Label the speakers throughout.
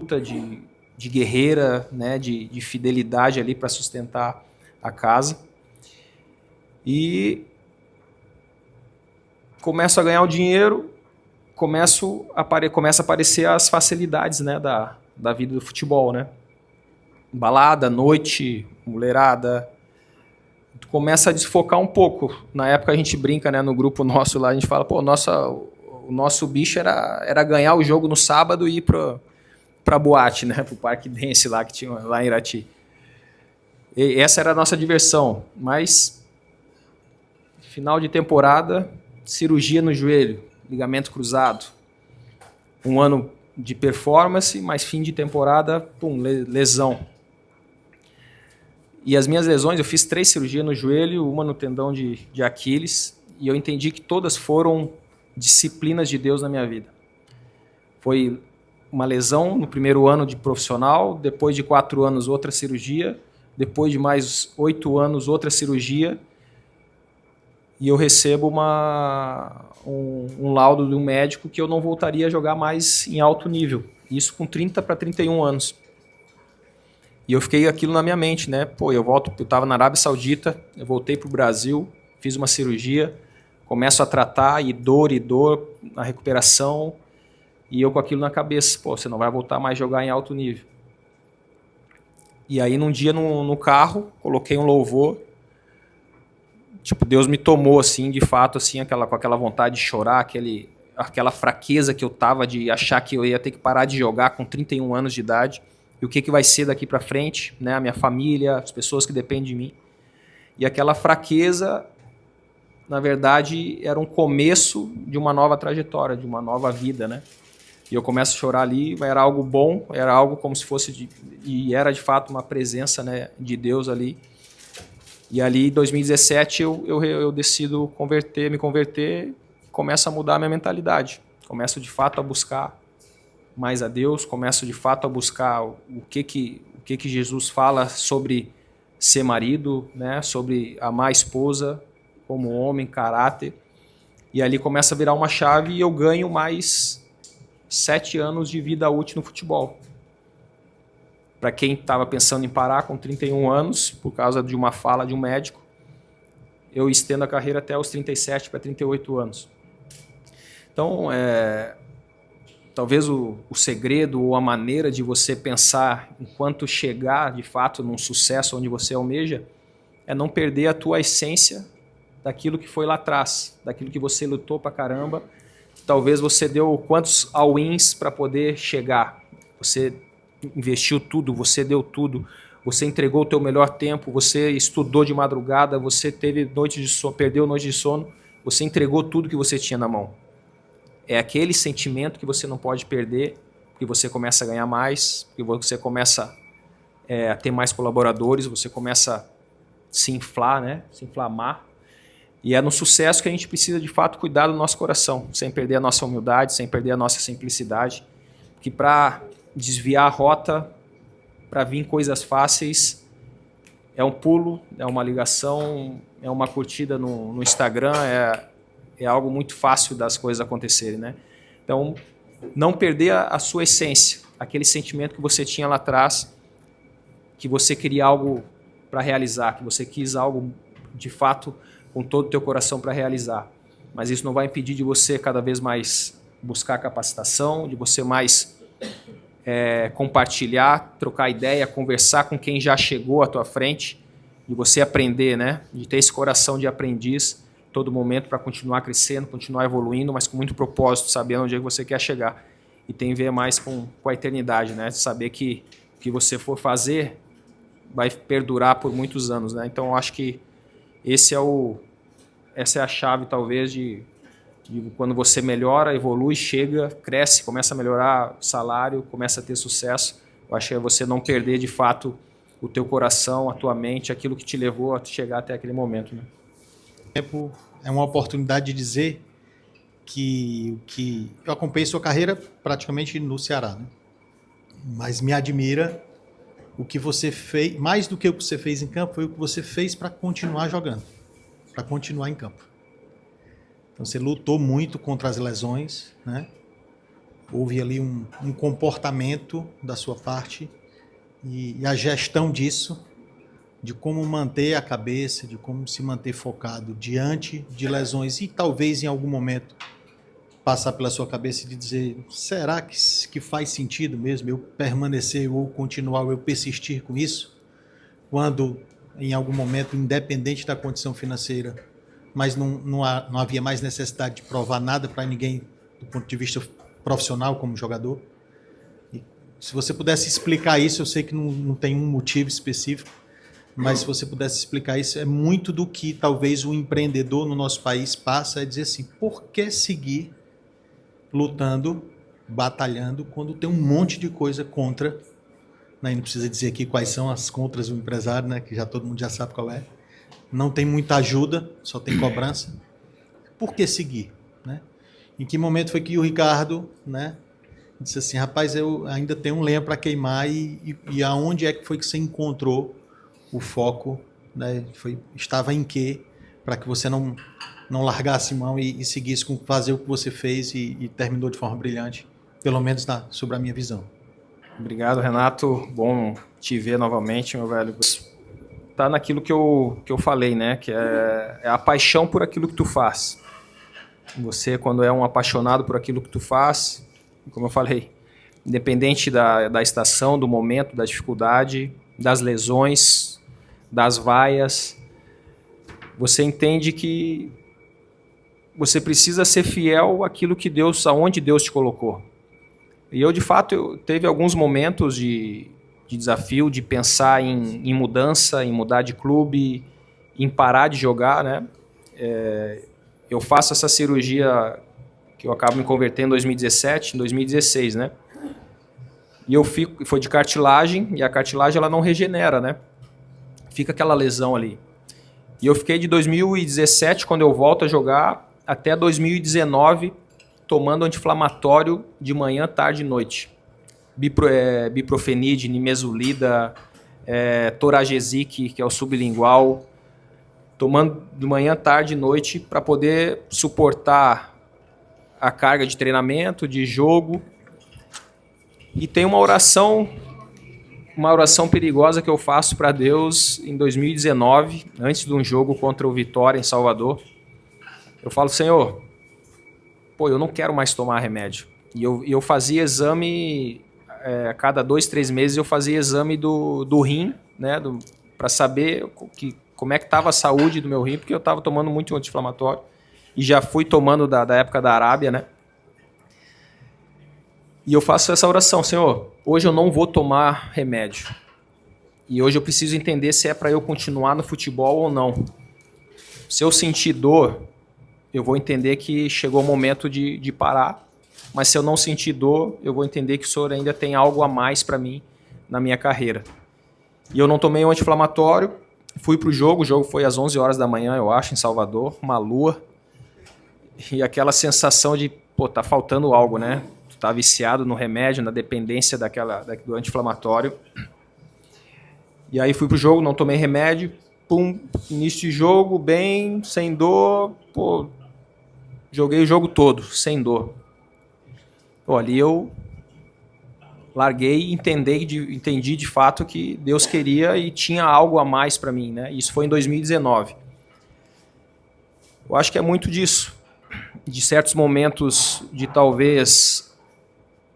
Speaker 1: luta, de guerreira, né, de fidelidade ali para sustentar a casa. E começo a ganhar o dinheiro, começa a aparecer as facilidades, né, da vida do futebol, né? Balada, noite, mulherada. Tu começa a desfocar um pouco. Na época a gente brinca, né, no grupo nosso lá, a gente fala, pô, o nosso bicho era ganhar o jogo no sábado e ir pra boate, né, pro Parque Dance lá que tinha lá em Irati. E essa era a nossa diversão. Mas final de temporada, cirurgia no joelho, ligamento cruzado. Um ano de performance, mas fim de temporada, pum, lesão. E as minhas lesões, eu fiz 3 cirurgias no joelho, uma no tendão de Aquiles, e eu entendi que todas foram disciplinas de Deus na minha vida. Foi uma lesão no primeiro ano de profissional, depois de 4 anos outra cirurgia, depois de mais 8 anos outra cirurgia, e eu recebo um laudo de um médico que eu não voltaria a jogar mais em alto nível. Isso com 30 para 31 anos. E eu fiquei aquilo na minha mente, né? Pô, eu estava na Arábia Saudita, eu voltei para o Brasil, fiz uma cirurgia, começo a tratar, e dor, na recuperação, e eu com aquilo na cabeça, pô, você não vai voltar mais a jogar em alto nível. E aí num dia no carro, coloquei um louvor, tipo, Deus me tomou, assim, de fato, assim, com aquela vontade de chorar, aquela fraqueza que eu tava de achar que eu ia ter que parar de jogar com 31 anos de idade, e o que vai ser daqui para frente, né? A minha família, as pessoas que dependem de mim. E aquela fraqueza, na verdade, era um começo de uma nova trajetória, de uma nova vida, né? E eu começo a chorar ali, era algo bom, era algo como se fosse, e era de fato uma presença, né, de Deus ali. E ali, em 2017, eu decido me converter, começo a mudar a minha mentalidade. Começo, de fato, a buscar mais a Deus, começo, de fato, a buscar o que Jesus fala sobre ser marido, né? Sobre amar a esposa como homem, caráter. E ali começa a virar uma chave e eu ganho mais 7 anos de vida útil no futebol. Para quem estava pensando em parar com 31 anos, por causa de uma fala de um médico, eu estendo a carreira até os 37 para 38 anos. Então, talvez o segredo ou a maneira de você pensar enquanto chegar, de fato, num sucesso onde você almeja, é não perder a tua essência daquilo que foi lá atrás, daquilo que você lutou pra caramba. Talvez você deu quantos all-ins para poder chegar. Você investiu tudo, você deu tudo, você entregou o teu melhor tempo, você estudou de madrugada, você teve noite de sono, perdeu noite de sono, você entregou tudo que você tinha na mão. É aquele sentimento que você não pode perder, porque você começa a ganhar mais, porque você começa a ter mais colaboradores, você começa a se inflar, né? Se inflamar. E é no sucesso que a gente precisa, de fato, cuidar do nosso coração, sem perder a nossa humildade, sem perder a nossa simplicidade. Porque para desviar a rota, para vir coisas fáceis, é um pulo, é uma ligação, é uma curtida no Instagram, é algo muito fácil das coisas acontecerem, né? Então, não perder a sua essência, aquele sentimento que você tinha lá atrás, que você queria algo para realizar, que você quis algo, de fato, com todo o teu coração para realizar. Mas isso não vai impedir de você cada vez mais buscar capacitação, de você mais compartilhar, trocar ideia, conversar com quem já chegou à tua frente, de você aprender, né? De ter esse coração de aprendiz todo momento para continuar crescendo, continuar evoluindo, mas com muito propósito, sabendo onde é que você quer chegar. E tem a ver mais com a eternidade, né? Saber que o que você for fazer vai perdurar por muitos anos, né? Então, eu acho que essa é a chave, talvez, de quando você melhora, evolui, chega, cresce, começa a melhorar o salário, começa a ter sucesso. Eu acho que é você não perder, de fato, o teu coração, a tua mente, aquilo que te levou a chegar até aquele momento, né?
Speaker 2: Tempo é uma oportunidade de dizer que eu acompanhei sua carreira praticamente no Ceará, né? Mas me admira o que você fez, mais do que o que você fez em campo, foi o que você fez para continuar jogando, para continuar em campo. Então você lutou muito contra as lesões, né? houve ali um comportamento da sua parte e a gestão disso, de como manter a cabeça, de como se manter focado diante de lesões e talvez em algum momento passar pela sua cabeça e dizer, será que faz sentido mesmo eu permanecer ou continuar, ou eu persistir com isso? Quando em algum momento, independente da condição financeira, mas não havia mais necessidade de provar nada para ninguém do ponto de vista profissional como jogador. E se você pudesse explicar isso, eu sei que não tem um motivo específico, mas se você pudesse explicar isso, é muito do que talvez o empreendedor no nosso país passa a dizer assim, por que seguir lutando, batalhando, quando tem um monte de coisa contra, né? E não precisa dizer aqui quais são as contras do empresário, né? Que já todo mundo já sabe qual é. Não tem muita ajuda, só tem cobrança. Por que seguir, né? Em que momento foi que o Ricardo, né, disse assim, rapaz, eu ainda tenho um lenha para queimar e aonde é que foi que você encontrou o foco, né? Estava em quê para que você não largasse mão e seguisse com fazer o que você fez e terminou de forma brilhante, pelo menos sobre a minha visão.
Speaker 1: Obrigado, Renato. Bom te ver novamente, meu velho. Tá naquilo que eu falei, né? Que é a paixão por aquilo que tu faz. Você, quando é um apaixonado por aquilo que tu faz, como eu falei, independente da estação, do momento, da dificuldade, das lesões, das vaias, você entende que você precisa ser fiel àquilo que Deus, aonde Deus te colocou. E eu, de fato, teve alguns momentos de desafio, de pensar em mudança, em mudar de clube, em parar de jogar, né? Eu faço essa cirurgia que eu acabo me convertendo em 2017, em 2016, né? E foi de cartilagem, e a cartilagem ela não regenera, né? Fica aquela lesão ali. E eu fiquei de 2017, quando eu volto a jogar, até 2019, tomando anti-inflamatório de manhã, tarde e noite. Biprofenid, nimesulida, Toragesic, que é o sublingual, tomando de manhã, tarde e noite para poder suportar a carga de treinamento, de jogo. E tem uma oração perigosa que eu faço para Deus em 2019, antes de um jogo contra o Vitória em Salvador. Eu falo, Senhor, eu não quero mais tomar remédio. E eu fazia exame, a cada 2-3 meses eu fazia exame do rim, né, para saber como é que estava a saúde do meu rim, porque eu estava tomando muito anti-inflamatório. E já fui tomando da época da Arábia, né? E eu faço essa oração, Senhor, hoje eu não vou tomar remédio. E hoje eu preciso entender se é para eu continuar no futebol ou não. Se eu sentir dor, eu vou entender que chegou o momento de parar. Mas se eu não sentir dor, eu vou entender que o Senhor ainda tem algo a mais para mim na minha carreira. E eu não tomei um anti-inflamatório, fui para o jogo foi às 11 horas da manhã, eu acho, em Salvador, uma lua. E aquela sensação de, tá faltando algo, né? Tu tá viciado no remédio, na dependência do anti-inflamatório. E aí fui pro jogo, não tomei remédio, início de jogo, bem, sem dor, joguei o jogo todo, sem dor. Ali eu larguei e entendi de fato que Deus queria e tinha algo a mais para mim, né? Isso foi em 2019. Eu acho que é muito disso, de certos momentos de talvez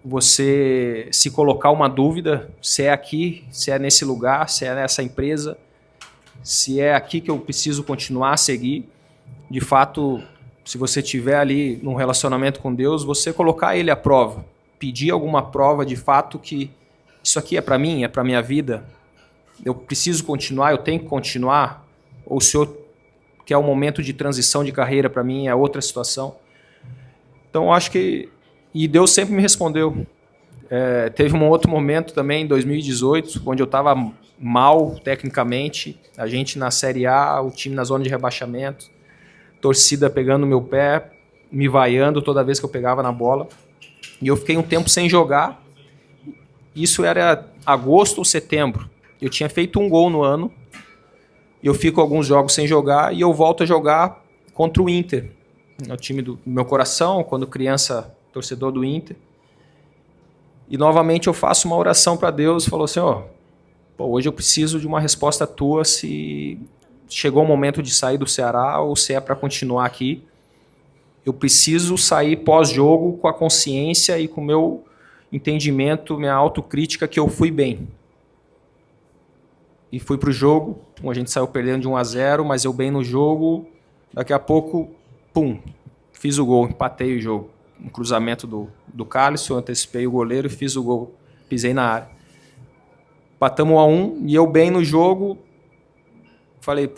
Speaker 1: você se colocar uma dúvida, se é aqui, se é nesse lugar, se é nessa empresa, se é aqui que eu preciso continuar a seguir. De fato, se você estiver ali num relacionamento com Deus, você colocar Ele à prova, pedir alguma prova de fato que isso aqui é para mim, é para minha vida, eu preciso continuar, eu tenho que continuar, ou o Senhor quer um momento de transição de carreira para mim, é outra situação. Então, eu acho que... E Deus sempre me respondeu. Teve um outro momento também, em 2018, onde eu estava mal tecnicamente, a gente na Série A, o time na zona de rebaixamento, torcida pegando no meu pé, me vaiando toda vez que eu pegava na bola. E eu fiquei um tempo sem jogar. Isso era agosto ou setembro. Eu tinha feito um gol no ano. Eu fico alguns jogos sem jogar e eu volto a jogar contra o Inter. É o time do meu coração, quando criança, torcedor do Inter. E novamente eu faço uma oração para Deus, falou assim, hoje eu preciso de uma resposta tua se chegou o momento de sair do Ceará ou se é para continuar aqui. Eu preciso sair pós-jogo com a consciência e com o meu entendimento, minha autocrítica que eu fui bem. E fui para o jogo, a gente saiu perdendo de 1-0, mas eu bem no jogo, daqui a pouco, pum, fiz o gol, empatei o jogo. Um cruzamento do Cálice, eu antecipei o goleiro e fiz o gol, pisei na área. Empatamos 1-1 e eu bem no jogo, falei,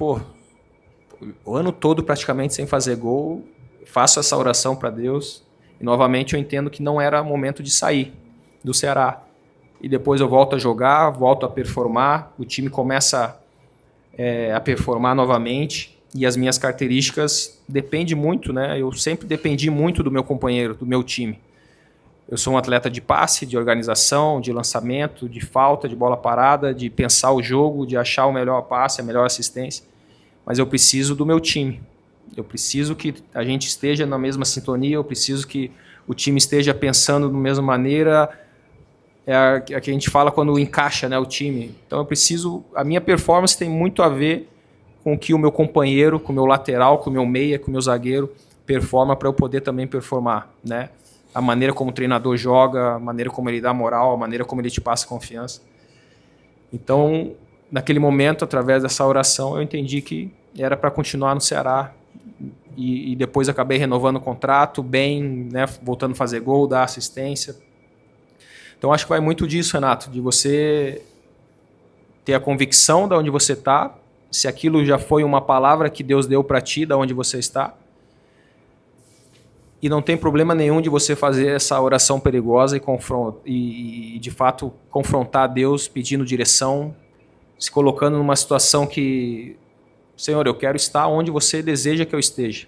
Speaker 1: o ano todo praticamente sem fazer gol, faço essa oração para Deus e novamente eu entendo que não era momento de sair do Ceará. E depois eu volto a jogar, volto a performar, o time começa a performar novamente e as minhas características dependem muito, né? Eu sempre dependi muito do meu companheiro, do meu time. Eu sou um atleta de passe, de organização, de lançamento, de falta, de bola parada, de pensar o jogo, de achar o melhor passe, a melhor assistência. Mas eu preciso do meu time. Eu preciso que a gente esteja na mesma sintonia, eu preciso que o time esteja pensando da mesma maneira. É a que a gente fala quando encaixa, né, o time. Então eu preciso... A minha performance tem muito a ver com o que o meu companheiro, com o meu lateral, com o meu meia, com o meu zagueiro performa para eu poder também performar, né? A maneira como o treinador joga, a maneira como ele dá moral, a maneira como ele te passa confiança. Então, naquele momento, através dessa oração, eu entendi que era para continuar no Ceará e depois acabei renovando o contrato, bem, né, voltando a fazer gol, dar assistência. Então, acho que vai muito disso, Renato, de você ter a convicção de onde você está, se aquilo já foi uma palavra que Deus deu para ti, de onde você está. E não tem problema nenhum de você fazer essa oração perigosa e de fato, confrontar Deus pedindo direção, se colocando numa situação que, Senhor, eu quero estar onde você deseja que eu esteja.